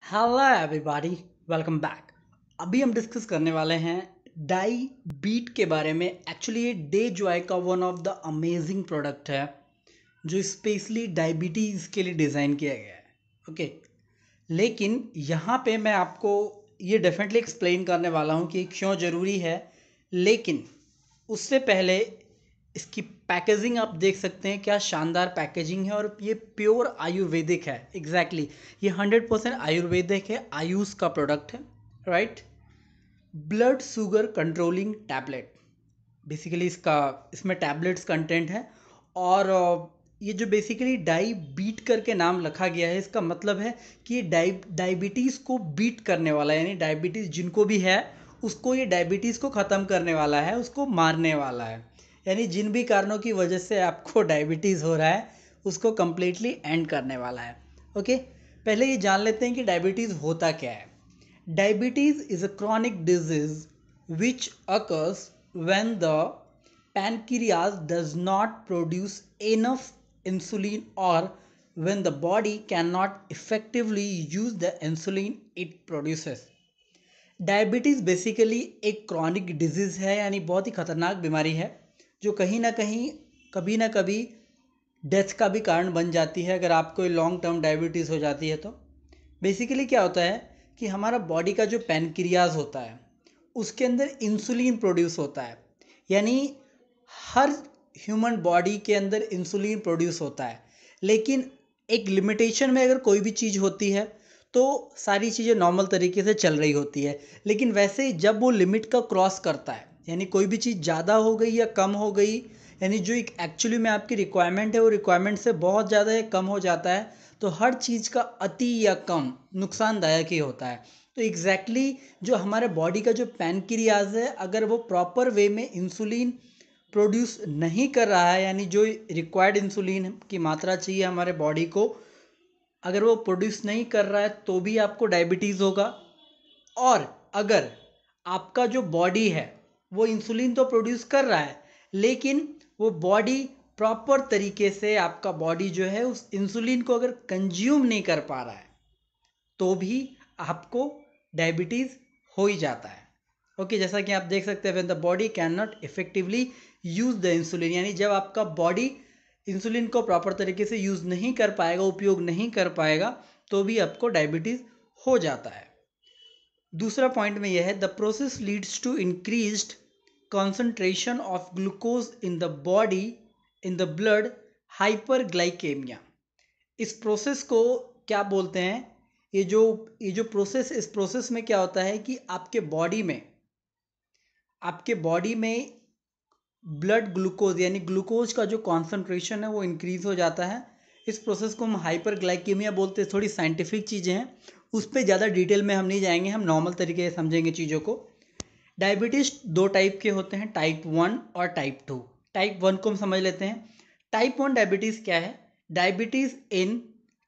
Hello everybody, welcome back. अभी हम discuss करने वाले हैं डाई बीट के बारे में। एक्चुअली ये डे जॉय का one of the amazing product है जो स्पेशली डायबिटीज़ के लिए डिज़ाइन किया गया है। ओके, लेकिन यहाँ पे मैं आपको ये डेफिनेटली एक्सप्लेन करने वाला हूँ कि क्यों ज़रूरी है। लेकिन उससे पहले इसकी पैकेजिंग आप देख सकते हैं, क्या शानदार पैकेजिंग है। और ये प्योर आयुर्वेदिक है। एग्जैक्टली ये 100% आयुर्वेदिक है, आयुष का प्रोडक्ट है, right. Blood sugar controlling tablet, basically इसमें टैबलेट्स कंटेंट है। और ये जो बेसिकली डाई बीट करके नाम रखा गया है, इसका मतलब है कि ये डायबिटीज़ को बीट करने वाला है, यानी डायबिटीज़ जिनको भी है उसको ये डायबिटीज़ को ख़त्म करने वाला है, उसको मारने वाला है। यानी जिन भी कारणों की वजह से आपको डायबिटीज़ हो रहा है उसको कम्प्लीटली एंड करने वाला है। ओके, पहले ये जान लेते हैं कि डायबिटीज़ होता क्या है। Diabetes is a chronic disease which occurs when the pancreas does not produce enough insulin or when the body cannot effectively use the insulin it produces. Diabetes basically एक क्रॉनिक डिजीज़ है, यानी बहुत ही खतरनाक बीमारी है जो कहीं ना कहीं कभी ना कभी डेथ का भी कारण बन जाती है अगर आपको लॉन्ग टर्म डायबिटीज़ हो जाती है तो। बेसिकली क्या होता है कि हमारा बॉडी का जो पैनक्रियाज होता है उसके अंदर इंसुलिन प्रोड्यूस होता है। यानी हर ह्यूमन बॉडी के अंदर इंसुलिन प्रोड्यूस होता है, लेकिन एक लिमिटेशन में अगर कोई भी चीज़ होती है तो सारी चीज़ें नॉर्मल तरीके से चल रही होती है। लेकिन वैसे ही जब वो लिमिट का क्रॉस करता है, यानी कोई भी चीज़ ज़्यादा हो गई या कम हो गई, यानी जो एक एक्चुअली में आपकी रिक्वायरमेंट है वो रिक्वायरमेंट से बहुत ज़्यादा या कम हो जाता है, तो हर चीज़ का अति या कम नुकसानदायक ही होता है। तो एग्जैक्टली जो हमारे बॉडी का जो पैनक्रियाज है, अगर वो प्रॉपर वे में इंसुलिन प्रोड्यूस नहीं कर रहा है, यानी जो रिक्वायर्ड इंसुलिन की मात्रा चाहिए हमारे बॉडी को, अगर वो प्रोड्यूस नहीं कर रहा है तो भी आपको डायबिटीज़ होगा। और अगर आपका जो बॉडी है वो इंसुलिन तो प्रोड्यूस कर रहा है, लेकिन वो बॉडी प्रॉपर तरीके से आपका बॉडी जो है उस इंसुलिन को अगर कंज्यूम नहीं कर पा रहा है तो भी आपको डायबिटीज़ हो ही जाता है। ओके, जैसा कि आप देख सकते हैं, when the body can not effectively use the insulin, यानी जब आपका बॉडी इंसुलिन को प्रॉपर तरीके से यूज़ नहीं कर पाएगा, उपयोग नहीं कर पाएगा, तो भी आपको डायबिटीज़ हो जाता है। दूसरा पॉइंट में यह है, the process leads to increased concentration of glucose in the body, in the blood, hyperglycaemia. इस प्रोसेस को क्या बोलते हैं? ये जो प्रोसेस, इस प्रोसेस में क्या होता है कि आपके बॉडी में ब्लड ग्लूकोज यानी ग्लूकोज का जो कॉन्सेंट्रेशन है वो इंक्रीज हो जाता है। इस प्रोसेस को हम हाइपरग्लाइकेमिया बोलते हैं। थोड़ी साइंटिफिक चीज़ें हैं, उस पर ज़्यादा डिटेल में हम नहीं जाएंगे, हम नॉर्मल तरीके से समझेंगे चीज़ों को। डायबिटीज़ दो टाइप के होते हैं, टाइप 1 और टाइप 2। टाइप 1 को हम समझ लेते हैं। टाइप 1 डायबिटीज़ क्या है? Diabetes in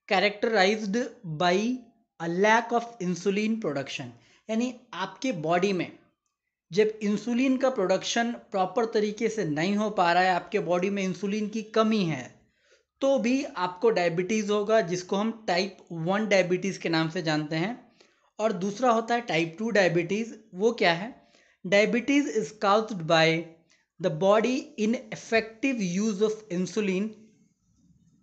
characterised by a lack of insulin production, यानी आपके बॉडी में जब इंसुलिन का प्रोडक्शन प्रॉपर तरीके से नहीं हो पा रहा है, आपके बॉडी में इंसुलिन की कमी है, तो भी आपको डायबिटीज़ होगा, जिसको हम टाइप 1 डायबिटीज़ के नाम से जानते हैं। और दूसरा होता है टाइप 2 डायबिटीज़। वो क्या है? Diabetes is caused bye the body in effective use of insulin.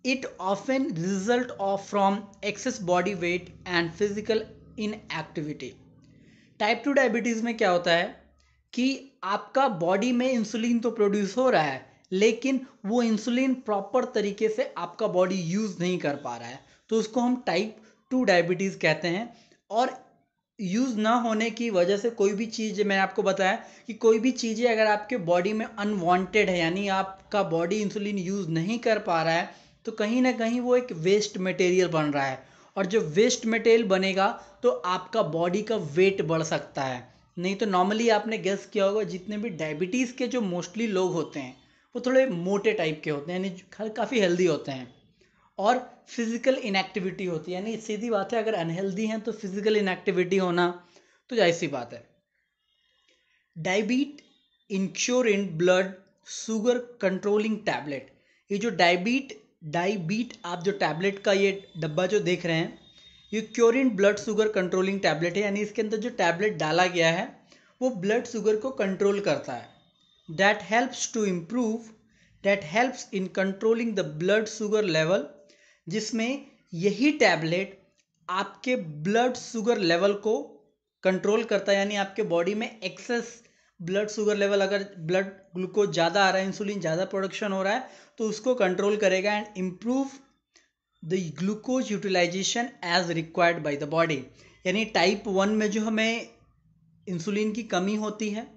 It often result of from access body weight and physical inactivity. Type 2 diabetes में क्या होता है कि आपका बॉडी में इंसुलिन तो प्रोड्यूस हो रहा है, लेकिन वो इंसुलिन प्रॉपर तरीके से आपका बॉडी यूज़ नहीं कर पा रहा है, तो उसको हम टाइप 2 डायबिटीज़ कहते हैं। और यूज़ ना होने की वजह से कोई भी चीज़, मैंने आपको बताया कि कोई भी चीज़ें अगर आपके बॉडी में अनवांटेड है, यानी आपका बॉडी इंसुलिन यूज़ नहीं कर पा रहा है, तो कहीं ना कहीं वो एक वेस्ट मटेरियल बन रहा है। और जब वेस्ट मटेरियल बनेगा तो आपका बॉडी का वेट बढ़ सकता है। नहीं तो नॉर्मली आपने गेस किया होगा, जितने भी डायबिटीज़ के जो मोस्टली लोग होते हैं वो थोड़े मोटे टाइप के होते हैं, यानी काफ़ी हेल्दी होते हैं। और फिजिकल इनएक्टिविटी होती है, यानी सीधी बात है, अगर अनहेल्दी हैं तो फिजिकल इनएक्टिविटी होना तो जाहिर सी बात है। डायबीट इंश्योरिन ब्लड शुगर कंट्रोलिंग टैबलेट। ये जो डायबीट आप जो टैबलेट का ये डब्बा जो देख रहे हैं, ये क्योरिन ब्लड शुगर कंट्रोलिंग टैबलेट है, यानी इसके अंदर जो टैबलेट डाला गया है वो ब्लड शुगर को कंट्रोल करता है. That helps to improve, that helps in controlling the blood sugar level, जिसमें यही टैबलेट आपके ब्लड शुगर लेवल को कंट्रोल करता है. यानी आपके बॉडी में एक्सेस ब्लड शुगर लेवल, अगर ब्लड ग्लूकोज ज़्यादा आ रहा है, इंसुलिन ज़्यादा प्रोडक्शन हो रहा है, तो उसको कंट्रोल करेगा and improve the glucose utilisation as required by the body. यानी टाइप 1 में जो हमें इंसुलिन की कमी होती है,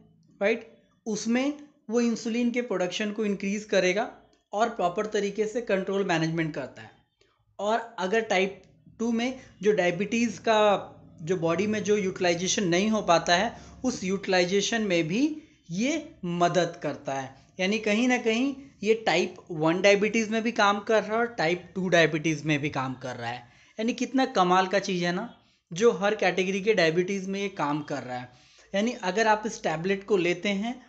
राइट, उसमें वो इंसुलिन के प्रोडक्शन को इंक्रीज करेगा और प्रॉपर तरीके से कंट्रोल मैनेजमेंट करता है. और अगर टाइप 2 में जो डायबिटीज़ का जो बॉडी में जो यूटिलाइजेशन नहीं हो पाता है, उस यूटिलाइजेशन में भी ये मदद करता है. यानी कहीं ना कहीं ये टाइप 1 डायबिटीज़ में भी काम कर रहा है और टाइप 2 डायबिटीज़ में भी काम कर रहा है. यानी कितना कमाल का चीज़ है ना, जो हर कैटेगरी के डायबिटीज़ में ये काम कर रहा है. यानी अगर आप इस टैबलेट को लेते हैं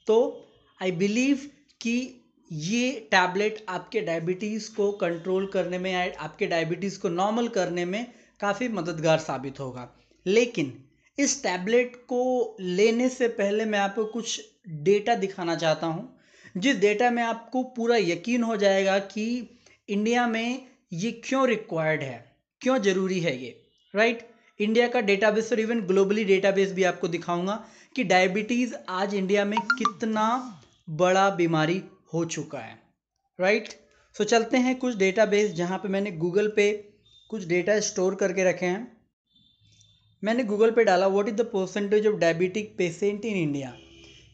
तो आई बिलीव कि ये टैबलेट आपके डायबिटीज़ को कंट्रोल करने में, आपके डायबिटीज़ को नॉर्मल करने में काफ़ी मददगार साबित होगा. लेकिन इस टैबलेट को लेने से पहले मैं आपको कुछ डेटा दिखाना चाहता हूँ, जिस डेटा में आपको पूरा यकीन हो जाएगा कि इंडिया में ये क्यों रिक्वायर्ड है, क्यों ज़रूरी है ये, राइट. इंडिया का डेटाबेस और इवन ग्लोबली डेटाबेस भी आपको दिखाऊंगा कि डायबिटीज़ आज इंडिया में कितना बड़ा बीमारी हो चुका है, राइट. सो चलते हैं कुछ डेटाबेस जहाँ पे मैंने गूगल पे कुछ डेटा स्टोर करके रखे हैं. मैंने गूगल पे डाला what is the percentage of diabetic patient in India,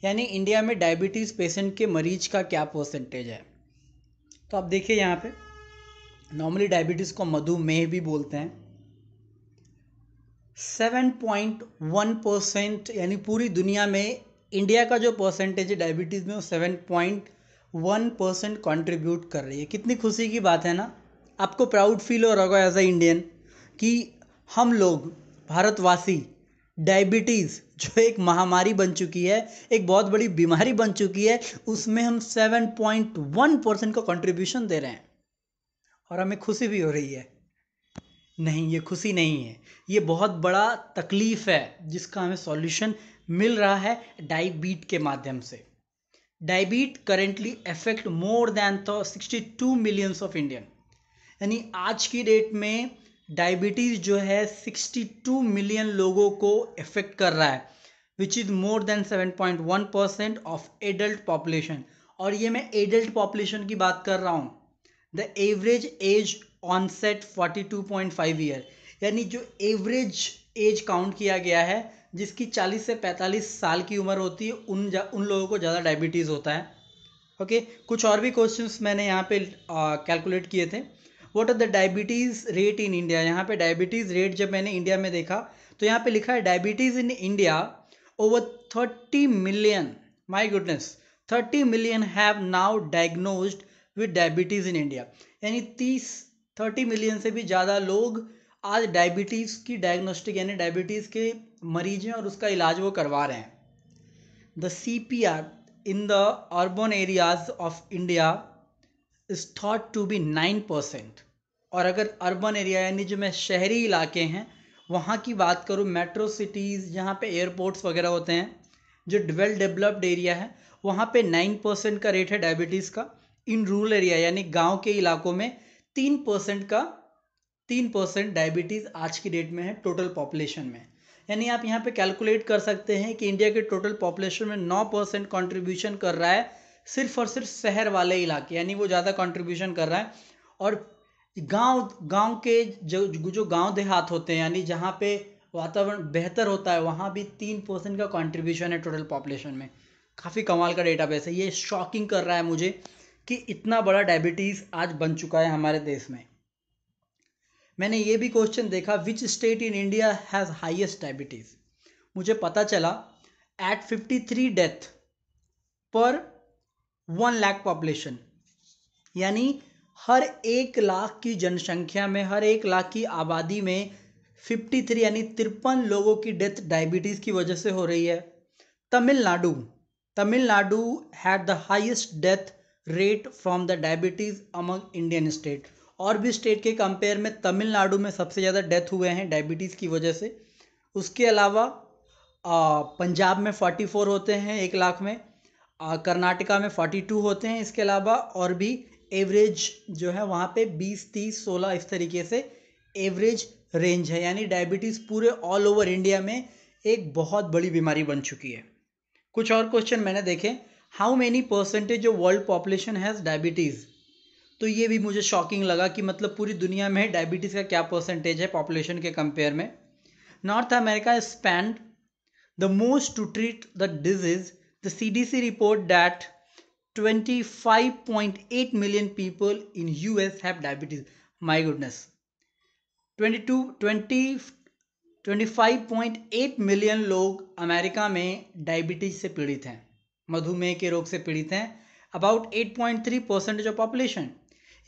यानी इंडिया में डायबिटीज़ पेशेंट के मरीज का क्या परसेंटेज है. तो आप देखिए यहाँ पे, नॉर्मली डायबिटीज़ को मधुमेह भी बोलते हैं. 7.1%, यानी पूरी दुनिया में इंडिया का जो परसेंटेज है डायबिटीज़ में वो 7.1% कंट्रीब्यूट कर रही है. कितनी खुशी की बात है ना. आपको प्राउड फील हो रहा होगा एज अ इंडियन कि हम लोग भारतवासी डायबिटीज़ जो एक महामारी बन चुकी है, एक बहुत बड़ी बीमारी बन चुकी है, उसमें हम 7.1% का कंट्रीब्यूशन दे रहे हैं और हमें खुशी भी हो रही है. नहीं, ये खुशी नहीं है, ये बहुत बड़ा तकलीफ़ है जिसका हमें सॉल्यूशन मिल रहा है डायबीट के माध्यम से. Diabetes currently affect more than 62 millions of Indian, यानी आज की डेट में डायबिटीज़ जो है 62 मिलियन लोगों को इफेक्ट कर रहा है, which is more than 7.1% of adult population. और ये मैं एडल्ट पॉपुलेशन की बात कर रहा हूँ. The average age onset 42.5 year, यानी जो एवरेज एज काउंट किया गया है, जिसकी 40 से 45 साल की उम्र होती है, उन लोगों को ज़्यादा डायबिटीज़ होता है. ओके, कुछ और भी क्वेश्चंस मैंने यहाँ पे कैलकुलेट किए थे. What are the diabetes rate in India, यहाँ पे डायबिटीज़ रेट जब मैंने इंडिया में देखा तो यहाँ पे लिखा है diabetes in India over 30 million, my goodness, 30 million have now diagnosed with diabetes in India. यानी 30 मिलियन से भी ज़्यादा लोग आज डायबिटीज़ की डायग्नोस्टिक, यानी डायबिटीज़ के मरीज हैं और उसका इलाज वो करवा रहे हैं. The CPR in the urban areas of India is thought to be 9%. और अगर अर्बन एरिया यानी जो मैं शहरी इलाके हैं वहाँ की बात करूँ, मेट्रो सिटीज़ जहाँ पे एयरपोर्ट्स वगैरह होते हैं, जो वेल डेवलप्ड एरिया है, वहाँ पे 9% का रेट है डायबिटीज़ का. इन रूरल एरिया यानी गांव के इलाकों में 3% डायबिटीज़ आज की डेट में है टोटल पॉपुलेशन में. यानी आप यहाँ पे कैलकुलेट कर सकते हैं कि इंडिया के टोटल पॉपुलेशन में 9% कंट्रीब्यूशन कर रहा है सिर्फ और सिर्फ शहर वाले इलाके, यानी वो ज़्यादा कंट्रीब्यूशन कर रहा है. और गांव के जो गांव देहात होते हैं, यानी जहाँ पे वातावरण बेहतर होता है, वहाँ भी 3% का कंट्रीब्यूशन है टोटल पॉपुलेशन में. काफ़ी कमाल का डेटाबेस है. ये शॉकिंग कर रहा है मुझे कि इतना बड़ा डायबिटीज़ आज बन चुका है हमारे देश में. मैंने ये भी क्वेश्चन देखा, which state in India has highest diabetes. मुझे पता चला एट 53 डेथ पर 1 लाख पॉपुलेशन, यानी हर 1 लाख की जनसंख्या में, हर 1 लाख की आबादी में 53 यानी 53 लोगों की डेथ डायबिटीज़ की वजह से हो रही है. Tamil Nadu had the highest death rate from the diabetes among Indian state. और भी स्टेट के कंपेयर में तमिलनाडु में सबसे ज़्यादा डेथ हुए हैं डायबिटीज़ की वजह से। उसके अलावा पंजाब में 44 होते हैं 1 लाख में, कर्नाटका में 42 होते हैं। इसके अलावा और भी एवरेज जो है वहाँ पे 20, 30, 16 इस तरीके से एवरेज रेंज है। यानी डायबिटीज़ पूरे ऑल ओवर इंडिया में एक बहुत बड़ी बीमारी बन चुकी है। कुछ और क्वेश्चन मैंने देखे, how many percentage of world population has diabetes. तो ये भी मुझे शॉकिंग लगा कि मतलब पूरी दुनिया में डायबिटीज़ का क्या परसेंटेज है पॉपुलेशन के कंपेयर में। North America spend the most to treat the disease. The CDC report that 25.8 million people in US have diabetes. My goodness. 25.8 million लोग अमेरिका में डायबिटीज से पीड़ित हैं, मधुमेह के रोग से पीड़ित हैं। अबाउट 8.3% ऑफ पॉपुलेशन,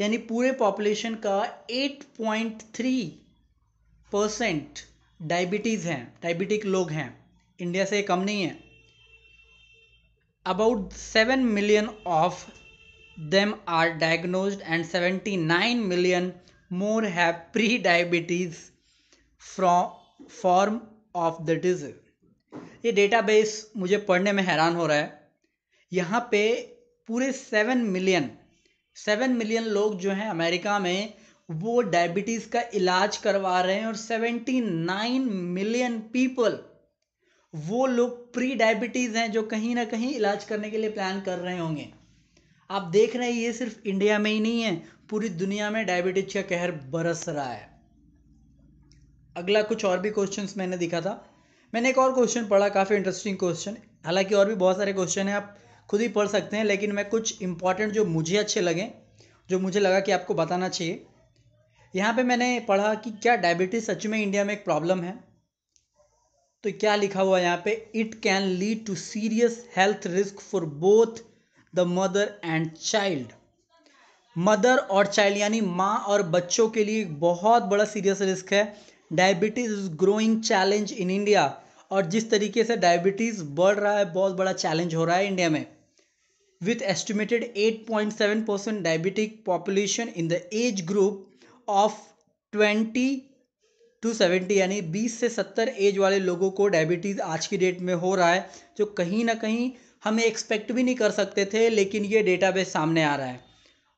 यानी पूरे पॉपुलेशन का 8.3% डायबिटीज़ हैं, डायबिटिक लोग हैं। इंडिया से कम नहीं है। About 7 million of them are diagnosed and 79 million more have pre diabetes form of the disease. ये डेटाबेस मुझे पढ़ने में हैरान हो रहा है। यहाँ पे पूरे 7 मिलियन लोग जो हैं अमेरिका में वो डायबिटीज़ का इलाज करवा रहे हैं, और 79 मिलियन पीपल वो लोग प्री डायबिटीज़ हैं जो कहीं ना कहीं इलाज करने के लिए प्लान कर रहे होंगे। आप देख रहे हैं ये सिर्फ इंडिया में ही नहीं है, पूरी दुनिया में डायबिटीज का कहर बरस रहा है। अगला कुछ और भी क्वेश्चंस मैंने दिखा था। मैंने एक और क्वेश्चन पढ़ा, काफ़ी इंटरेस्टिंग क्वेश्चन। हालांकि और भी बहुत सारे क्वेश्चन हैं, आप खुद ही पढ़ सकते हैं, लेकिन मैं कुछ इंपॉर्टेंट जो मुझे अच्छे लगे, जो मुझे लगा कि आपको बताना चाहिए। यहाँ पे मैंने पढ़ा कि क्या डायबिटीज़ सच में इंडिया में एक प्रॉब्लम है। तो क्या लिखा हुआ है यहाँ पे, it can lead to serious health risk for both the mother and child. Mother और चाइल्ड यानी माँ और बच्चों के लिए बहुत बड़ा सीरियस रिस्क है। Diabetes is growing challenge in India, और जिस तरीके से डायबिटीज बढ़ रहा है बहुत बड़ा चैलेंज हो रहा है इंडिया में। With estimated 8.7% diabetic population in the age group of 20 to 70, यानी 20 से 70 एज वाले लोगों को डायबिटीज़ आज की डेट में हो रहा है, जो कहीं ना कहीं हमें एक्सपेक्ट भी नहीं कर सकते थे, लेकिन ये डेटाबेस सामने आ रहा है।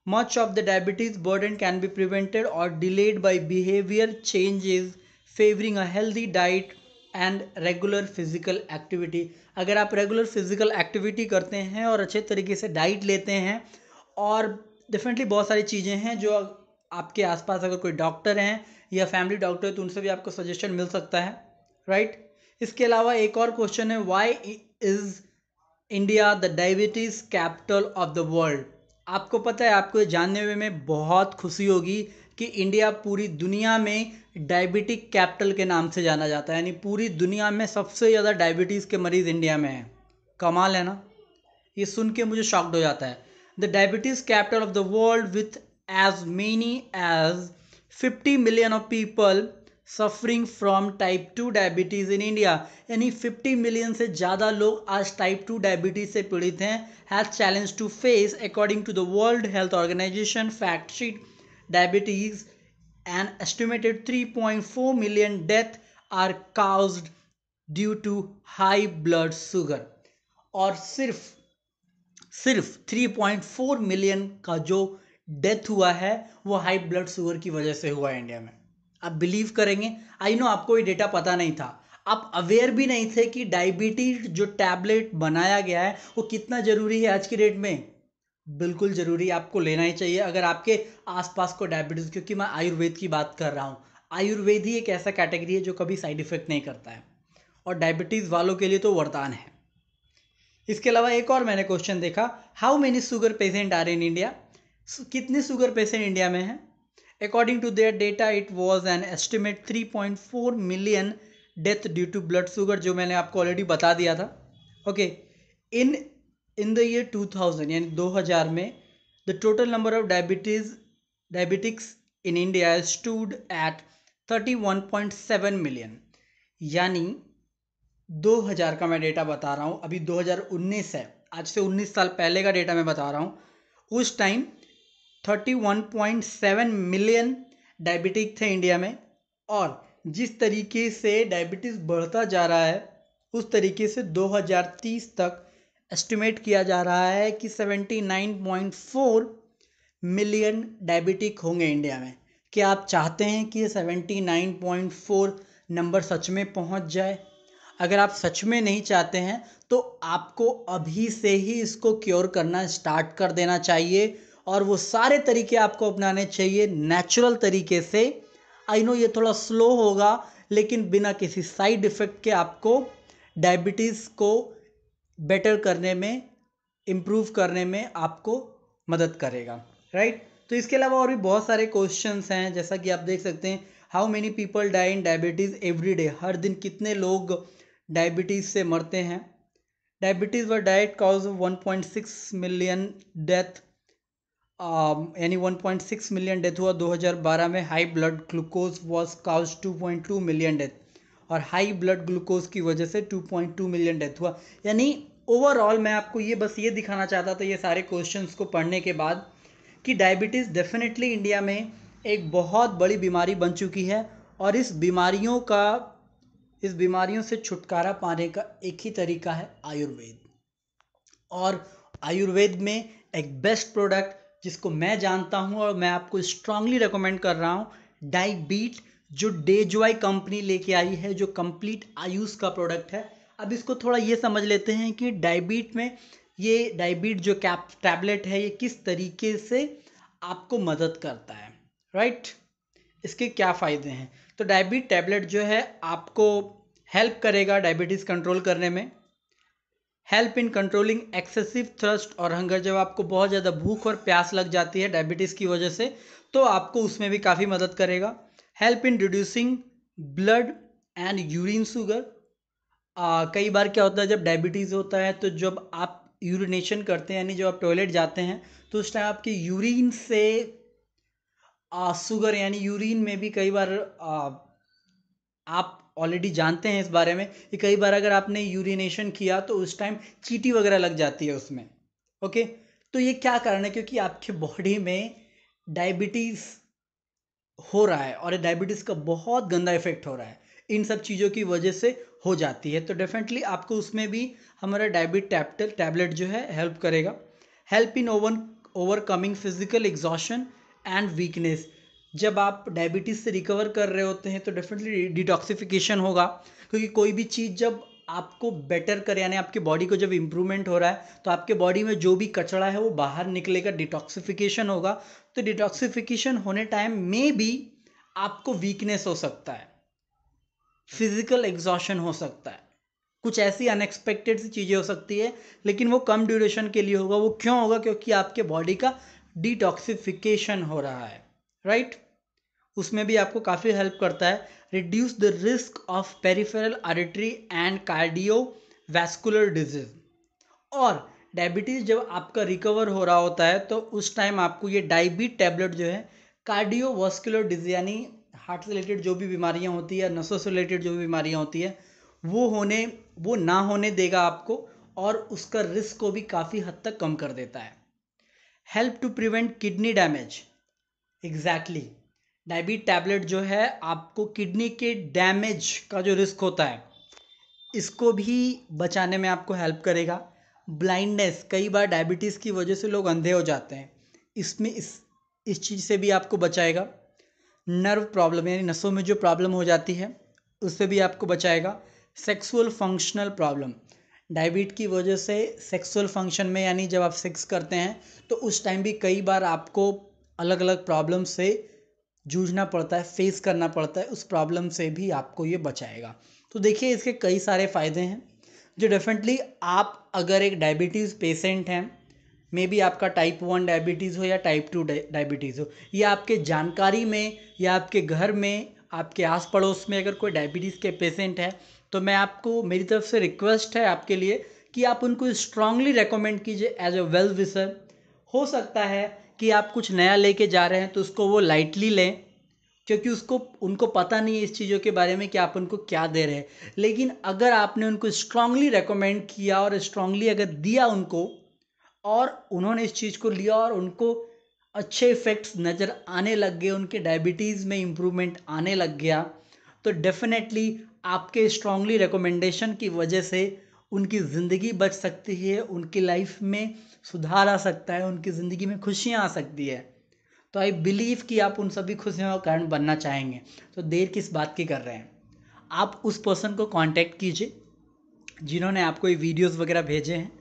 Much of the diabetes burden can be prevented और delayed by behaviour changes favouring a healthy diet and regular physical activity. अगर आप रेगुलर फिजिकल एक्टिविटी करते हैं और अच्छे तरीके से डाइट लेते हैं, और डेफिनेटली बहुत सारी चीज़ें हैं जो आपके आसपास अगर कोई डॉक्टर हैं या फैमिली डॉक्टर है तो उनसे भी आपको सजेशन मिल सकता है, राइट। इसके अलावा एक और क्वेश्चन है, why is India the diabetes capital of the world. आपको पता है, आपको ये जानने में बहुत खुशी होगी कि इंडिया पूरी दुनिया में डायबिटिक कैपिटल के नाम से जाना जाता है, यानी पूरी दुनिया में सबसे ज़्यादा डायबिटीज़ के मरीज़ इंडिया में हैं। कमाल है ना, ये सुन के मुझे शॉक्ड हो जाता है। The diabetes capital of the world with as many as 50 million of people suffering from type 2 diabetes in India, यानी 50 मिलियन से ज़्यादा लोग आज टाइप 2 डायबिटीज़ से पीड़ित हैं। Has challenge to face according to the World Health Organization fact sheet diabetes an estimated 3.4 million death are caused due to high blood sugar. और सिर्फ 3.4 मिलियन का जो डेथ हुआ है वो हाई ब्लड शुगर की वजह से हुआ है इंडिया में। आप बिलीव करेंगे, आई नो आपको ये डेटा पता नहीं था, आप अवेयर भी नहीं थे कि डायबिटीज जो टैबलेट बनाया गया है वो कितना ज़रूरी है आज की डेट में। बिल्कुल ज़रूरी, आपको लेना ही चाहिए अगर आपके आसपास को डायबिटीज़, क्योंकि मैं आयुर्वेद की बात कर रहा हूँ। आयुर्वेद ही एक ऐसा कैटेगरी है जो कभी साइड इफेक्ट नहीं करता है, और डायबिटीज़ वालों के लिए तो वरदान है। इसके अलावा एक और मैंने क्वेश्चन देखा, how many sugar patient are in India. कितने शुगर पेशेंट इंडिया में हैं। According to their data it was an estimate 3.4 million death due to blood sugar, जो मैंने आपको ऑलरेडी बता दिया था। ओके, इन द ईयर 2000 यानी 2000 में the total number of diabetics in India stood at 31.7 million. यानी 2000 का मैं डेटा बता रहा हूँ, अभी 2019 है, आज से 19 साल पहले का डेटा मैं बता रहा हूँ। उस टाइम 31.7 मिलियन डायबिटिक थे इंडिया में, और जिस तरीके से डायबिटीज़ बढ़ता जा रहा है उस तरीके से 2030 तक एस्टिमेट किया जा रहा है कि 79.4 मिलियन डायबिटिक होंगे इंडिया में। क्या आप चाहते हैं कि ये 79.4 नंबर सच में पहुंच जाए? अगर आप सच में नहीं चाहते हैं तो आपको अभी से ही इसको क्योर करना स्टार्ट कर देना चाहिए, और वो सारे तरीके आपको अपनाने चाहिए नेचुरल तरीके से। आई नो ये थोड़ा स्लो होगा, लेकिन बिना किसी साइड इफ़ेक्ट के आपको डायबिटीज़ को बेटर करने में, इम्प्रूव करने में आपको मदद करेगा, राइट। तो इसके अलावा और भी बहुत सारे क्वेश्चंस हैं, जैसा कि आप देख सकते हैं, how many people die in diabetes every day, हर दिन कितने लोग डायबिटीज़ से मरते हैं। डायबिटीज़ व डाइट कॉज 1.6 मिलियन डेथ, यानी 1.6 मिलियन डेथ हुआ 2012 में। High blood glucose was cause 2.2 million death, और हाई ब्लड ग्लूकोज की वजह से 2.2 मिलियन डेथ हुआ। यानी ओवरऑल मैं आपको ये बस ये दिखाना चाहता था ये सारे क्वेश्चंस को पढ़ने के बाद कि डायबिटीज़ डेफिनेटली इंडिया में एक बहुत बड़ी बीमारी बन चुकी है, और इस बीमारियों से छुटकारा पाने का एक ही तरीका है, आयुर्वेद। और आयुर्वेद में एक बेस्ट प्रोडक्ट जिसको मैं जानता हूं और मैं आपको स्ट्रांगली रेकमेंड कर रहा हूं, डाईबीट, जो डेजॉय कंपनी लेके आई है, जो कंप्लीट आयुष का प्रोडक्ट है। अब इसको थोड़ा ये समझ लेते हैं कि डाईबीट में, ये डाईबीट जो टैबलेट है, ये किस तरीके से आपको मदद करता है, राइट। इसके क्या फ़ायदे हैं? तो डायबीट टैबलेट जो है आपको हेल्प करेगा डायबिटीज़ कंट्रोल करने में। Help in controlling excessive thirst और हंगर, जब आपको बहुत ज़्यादा भूख और प्यास लग जाती है डायबिटीज़ की वजह से, तो आपको उसमें भी काफ़ी मदद करेगा। Help in reducing blood and urine sugar. कई बार क्या होता है, जब डायबिटीज़ होता है तो जब आप यूरिनेशन करते हैं, यानी जब आप टॉयलेट जाते हैं, तो उस टाइम आपके यूरिन से शुगर, यानी यूरिन में भी कई बार आप ऑलरेडी जानते हैं इस बारे में कि कई बार अगर आपने यूरिनेशन किया तो उस टाइम चींटी वगैरह लग जाती है उसमें, ओके। तो ये क्या कारण है? क्योंकि आपके बॉडी में डायबिटीज़ हो रहा है, और डायबिटीज़ का बहुत गंदा इफेक्ट हो रहा है, इन सब चीज़ों की वजह से हो जाती है। तो डेफिनेटली आपको उसमें भी हमारा डायबिट टैबलेट जो है हेल्प करेगा। Help in overcoming physical exhaustion and weakness. जब आप डायबिटीज़ से रिकवर कर रहे होते हैं तो डेफिनेटली डिटॉक्सिफिकेशन होगा, क्योंकि कोई भी चीज़ जब आपको बेटर करे, यानी आपके बॉडी को जब इम्प्रूवमेंट हो रहा है, तो आपके बॉडी में जो भी कचरा है वो बाहर निकलेगा, डिटॉक्सिफिकेशन होगा। तो डिटॉक्सिफिकेशन होने टाइम में भी आपको वीकनेस हो सकता है, फिजिकल एग्जॉशन हो सकता है, कुछ ऐसी अनएक्सपेक्टेड सी चीज़ें हो सकती है, लेकिन वो कम ड्यूरेशन के लिए होगा। वो क्यों होगा? क्योंकि आपके बॉडी का डिटॉक्सिफिकेशन हो रहा है, राइट। उसमें भी आपको काफ़ी हेल्प करता है। Reduce the risk of peripheral artery and cardiovascular disease. और डायबिटीज़ जब आपका रिकवर हो रहा होता है तो उस टाइम आपको ये डायबीट टैबलेट जो है, कार्डियोवास्कुलर डिजीज, यानी हार्ट से रिलेटेड जो भी बीमारियां होती है, नसों से रिलेटेड जो भी बीमारियां होती है, वो ना होने देगा आपको, और उसका रिस्क को भी काफ़ी हद तक कम कर देता है। Help to prevent kidney damage. Exactly, Diabeat tablet जो है आपको किडनी के डैमेज का जो रिस्क होता है, इसको भी बचाने में आपको हेल्प करेगा। ब्लाइंडनेस, कई बार डायबिटीज़ की वजह से लोग अंधे हो जाते हैं, इसमें इस चीज़ से भी आपको बचाएगा। नर्व प्रॉब्लम, यानी नसों में जो प्रॉब्लम हो जाती है, उससे भी आपको बचाएगा। सेक्सुअल फंक्शनल प्रॉब्लम, डायबिट की वजह से सेक्सुअल फंक्शन में, यानी जब आप सेक्स करते हैं तो उस टाइम भी कई बार आपको अलग अलग प्रॉब्लम से जूझना पड़ता है, फेस करना पड़ता है, उस प्रॉब्लम से भी आपको ये बचाएगा। तो देखिए इसके कई सारे फ़ायदे हैं, जो डेफिनेटली आप अगर एक डायबिटीज़ पेशेंट हैं, मे बी आपका टाइप 1 डायबिटीज़ हो या टाइप 2 डायबिटीज़ हो, या आपके जानकारी में या आपके घर में, आपके आस पड़ोस में अगर कोई डायबिटीज़ के पेशेंट है, तो मैं आपको, मेरी तरफ से रिक्वेस्ट है आपके लिए कि आप उनको स्ट्रांगली रेकमेंड कीजिए एज अ वेल विशर। हो सकता है कि आप कुछ नया लेके जा रहे हैं तो उसको वो लाइटली लें, क्योंकि उनको पता नहीं है इस चीज़ों के बारे में कि आप उनको क्या दे रहे हैं। लेकिन अगर आपने उनको स्ट्रांगली रेकमेंड किया और स्ट्रांगली अगर दिया उनको, और उन्होंने इस चीज़ को लिया और उनको अच्छे इफ़ेक्ट्स नज़र आने लग गए, उनके डायबिटीज़ में इम्प्रूवमेंट आने लग गया, तो डेफ़िनेटली आपके स्ट्रॉन्गली रिकमेंडेशन की वजह से उनकी ज़िंदगी बच सकती है, उनकी लाइफ में सुधार आ सकता है, उनकी ज़िंदगी में खुशियाँ आ सकती है। तो आई बिलीव कि आप उन सभी खुशियों का कारण बनना चाहेंगे, तो देर किस बात की कर रहे हैं। आप उस पर्सन को कांटेक्ट कीजिए जिन्होंने आपको ये वीडियोस वगैरह भेजे हैं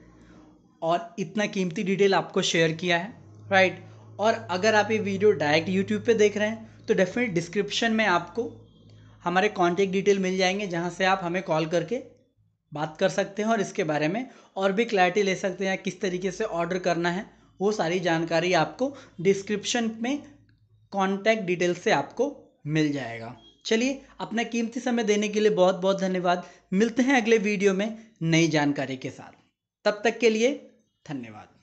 और इतना कीमती डिटेल आपको शेयर किया है, राइट। और अगर आप ये वीडियो डायरेक्ट यूट्यूब पे देख रहे हैं तो डेफिनेट डिस्क्रिप्शन में आपको हमारे कॉन्टेक्ट डिटेल मिल जाएंगे, जहाँ से आप हमें कॉल करके बात कर सकते हैं और इसके बारे में और भी क्लैरिटी ले सकते हैं, किस तरीके से ऑर्डर करना है। वो सारी जानकारी आपको डिस्क्रिप्शन में कॉन्टैक्ट डिटेल से आपको मिल जाएगा। चलिए, अपना कीमती समय देने के लिए बहुत बहुत धन्यवाद। मिलते हैं अगले वीडियो में नई जानकारी के साथ। तब तक के लिए धन्यवाद।